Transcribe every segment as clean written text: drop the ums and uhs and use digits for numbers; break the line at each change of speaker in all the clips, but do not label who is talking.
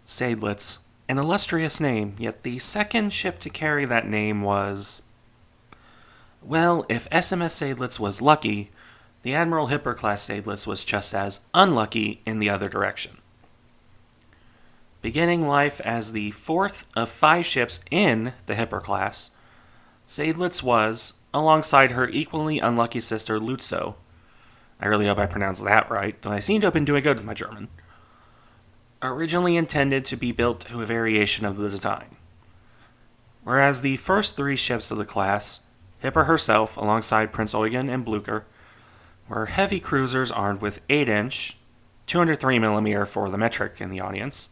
Seydlitz, an illustrious name, yet the second ship to carry that name was... Well, if SMS Seydlitz was lucky, the Admiral Hipper-class Seydlitz was just as unlucky in the other direction. Beginning life as the fourth of 5 ships in the Hipper-class, Seydlitz was, alongside her equally unlucky sister Lutzow. I really hope I pronounced that right, though I seem to have been doing good with my German. Originally intended to be built to a variation of the design. Whereas the first 3 ships of the class, Hipper herself alongside Prince Eugen and Blücher, were heavy cruisers armed with 8-inch, 203mm for the metric in the audience,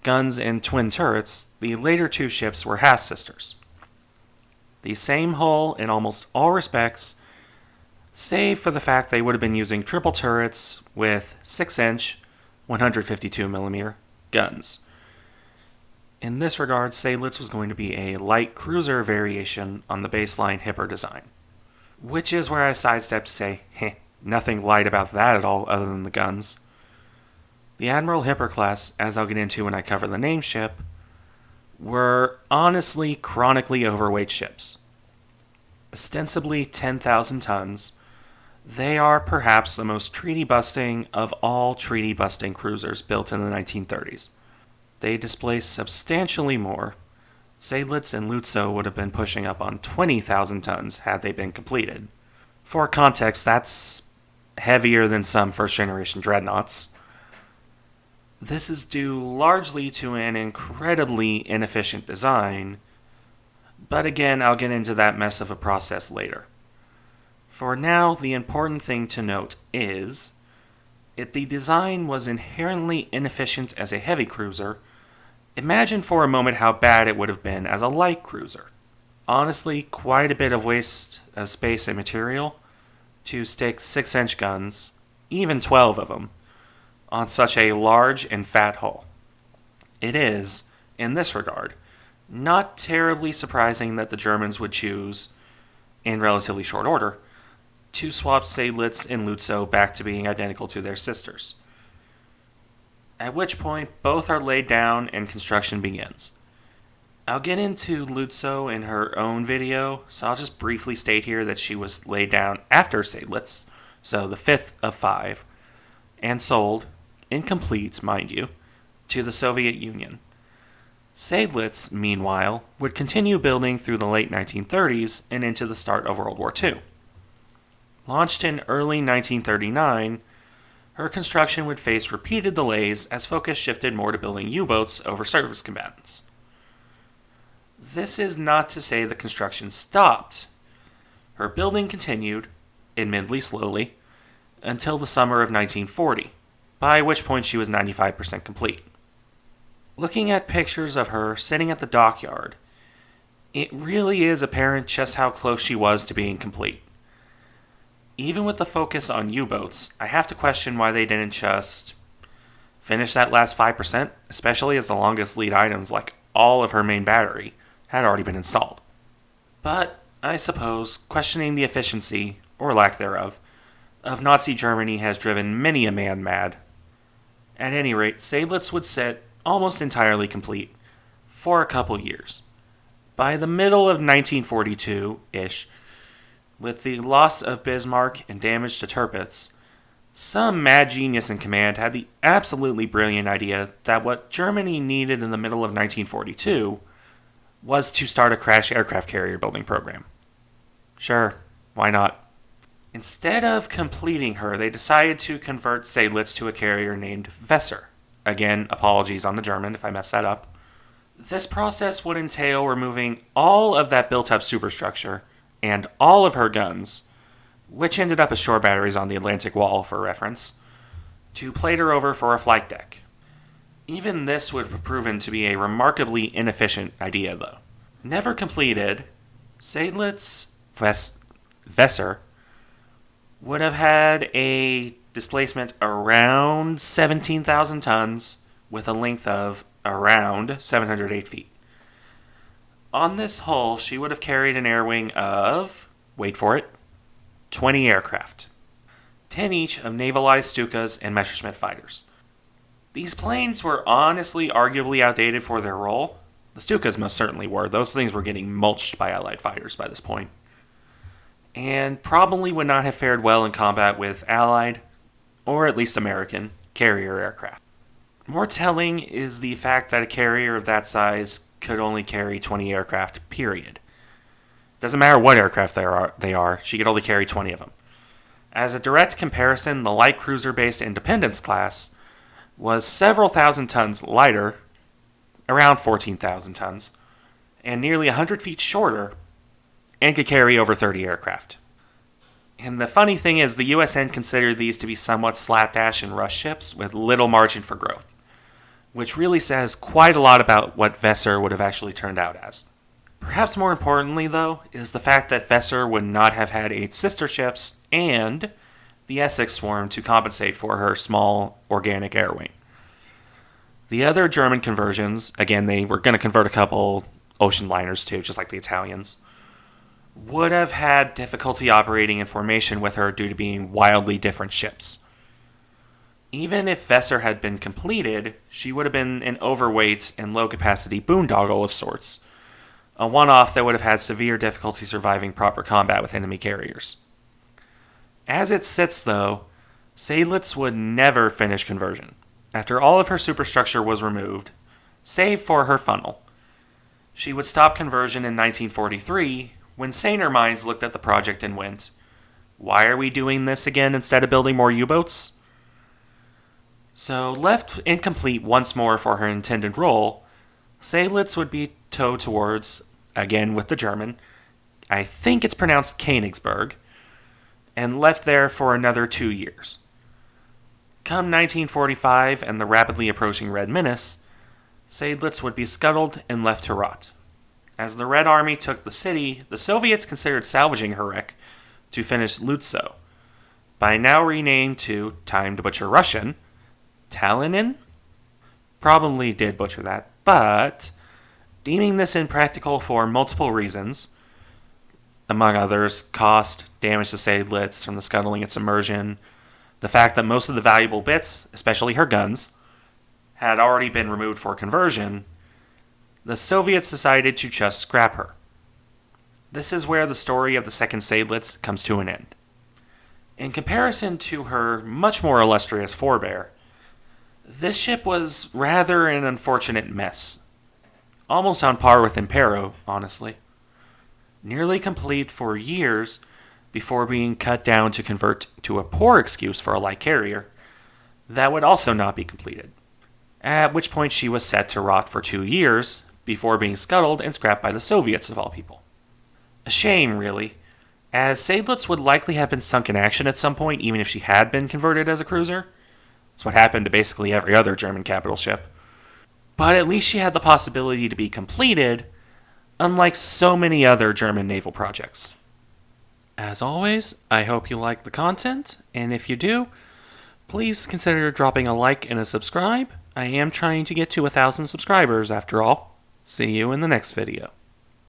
guns and twin turrets. The later 2 ships were half-sisters. The same hull in almost all respects, save for the fact they would have been using triple turrets with 6-inch, 152mm guns. In this regard, Seydlitz was going to be a light cruiser variation on the baseline Hipper design. Which is where I sidestep to say, nothing light about that at all other than the guns. The Admiral Hipper-class, as I'll get into when I cover the name ship, were honestly chronically overweight ships. Ostensibly 10,000 tons, they are perhaps the most treaty-busting of all treaty-busting cruisers built in the 1930s. They displace substantially more. Seydlitz and Lutzow would have been pushing up on 20,000 tons had they been completed. For context, that's heavier than some first-generation dreadnoughts. This is due largely to an incredibly inefficient design, but again, I'll get into that mess of a process later. For now, the important thing to note is, if the design was inherently inefficient as a heavy cruiser, imagine for a moment how bad it would have been as a light cruiser. Honestly, quite a bit of waste of space and material to stick 6-inch guns, even 12 of them, on such a large and fat hull. It is, in this regard, not terribly surprising that the Germans would choose, in relatively short order, to swap Seydlitz and Lutzow back to being identical to their sisters. At which point, both are laid down and construction begins. I'll get into Lutzow in her own video, so I'll just briefly state here that she was laid down after Seydlitz, so the 5th of 5, and sold, incomplete, mind you, to the Soviet Union. Seydlitz, meanwhile, would continue building through the late 1930s and into the start of World War II. Launched in early 1939, her construction would face repeated delays as focus shifted more to building U-boats over surface combatants. This is not to say the construction stopped. Her building continued, admittedly slowly, until the summer of 1940, by which point she was 95% complete. Looking at pictures of her sitting at the dockyard, it really is apparent just how close she was to being complete. Even with the focus on U-boats, I have to question why they didn't just finish that last 5%, especially as the longest lead items, like all of her main battery, had already been installed. But, I suppose, questioning the efficiency, or lack thereof, of Nazi Germany has driven many a man mad. At any rate, Seydlitz would sit almost entirely complete for a couple years. By the middle of 1942-ish, with the loss of Bismarck and damage to Tirpitz, some mad genius in command had the absolutely brilliant idea that what Germany needed in the middle of 1942 was to start a crash aircraft carrier building program. Sure, why not? Instead of completing her, they decided to convert Seydlitz to a carrier named Weser. Again, apologies on the German if I messed that up. This process would entail removing all of that built-up superstructure and all of her guns, which ended up as shore batteries on the Atlantic Wall for reference, to plate her over for a flight deck. Even this would have proven to be a remarkably inefficient idea, though. Never completed, Seydlitz Weser would have had a displacement around 17,000 tons with a length of around 708 feet. On this hull, she would have carried an air wing of, wait for it, 20 aircraft, 10 each of navalized Stukas and Messerschmitt fighters. These planes were honestly arguably outdated for their role. The Stukas most certainly were. Those things were getting mulched by Allied fighters by this point. And probably would not have fared well in combat with Allied, or at least American, carrier aircraft. More telling is the fact that a carrier of that size could only carry 20 aircraft, period. Doesn't matter what aircraft they are, she could only carry 20 of them. As a direct comparison, the light cruiser-based Independence class was several thousand tons lighter, around 14,000 tons, and nearly 100 feet shorter, and could carry over 30 aircraft. And the funny thing is, the USN considered these to be somewhat slapdash and rush ships with little margin for growth, which really says quite a lot about what Weser would have actually turned out as. Perhaps more importantly, though, is the fact that Weser would not have had 8 sister ships and the Essex swarm to compensate for her small organic air wing. The other German conversions, again, they were going to convert a couple ocean liners too, just like the Italians, would have had difficulty operating in formation with her due to being wildly different ships. Even if Weser had been completed, she would have been an overweight and low-capacity boondoggle of sorts, a one-off that would have had severe difficulty surviving proper combat with enemy carriers. As it sits, though, Seydlitz would never finish conversion, after all of her superstructure was removed, save for her funnel. She would stop conversion in 1943, when saner minds looked at the project and went, "Why are we doing this again instead of building more U-boats?" So, left incomplete once more for her intended role, Seydlitz would be towed towards, again with the German, I think it's pronounced Königsberg, and left there for another 2 years. Come 1945 and the rapidly approaching Red Menace, Seydlitz would be scuttled and left to rot. As the Red Army took the city, the Soviets considered salvaging her wreck to finish Lutzow, by now renamed to, time to butcher Russian, Talinin? Probably did butcher that, but deeming this impractical for multiple reasons, among others, cost, damage to Seydlitz from the scuttling and submersion, the fact that most of the valuable bits, especially her guns, had already been removed for conversion, the Soviets decided to just scrap her. This is where the story of the second Seydlitz comes to an end. In comparison to her much more illustrious forebear, this ship was rather an unfortunate mess. Almost on par with Impero, honestly. Nearly complete for years before being cut down to convert to a poor excuse for a light carrier that would also not be completed. At which point she was set to rot for 2 years before being scuttled and scrapped by the Soviets of all people. A shame, really, as Seydlitz would likely have been sunk in action at some point even if she had been converted as a cruiser. That's what happened to basically every other German capital ship. But at least she had the possibility to be completed, unlike so many other German naval projects. As always, I hope you like the content, and if you do, please consider dropping a like and a subscribe. I am trying to get to 1,000 subscribers after all. See you in the next video.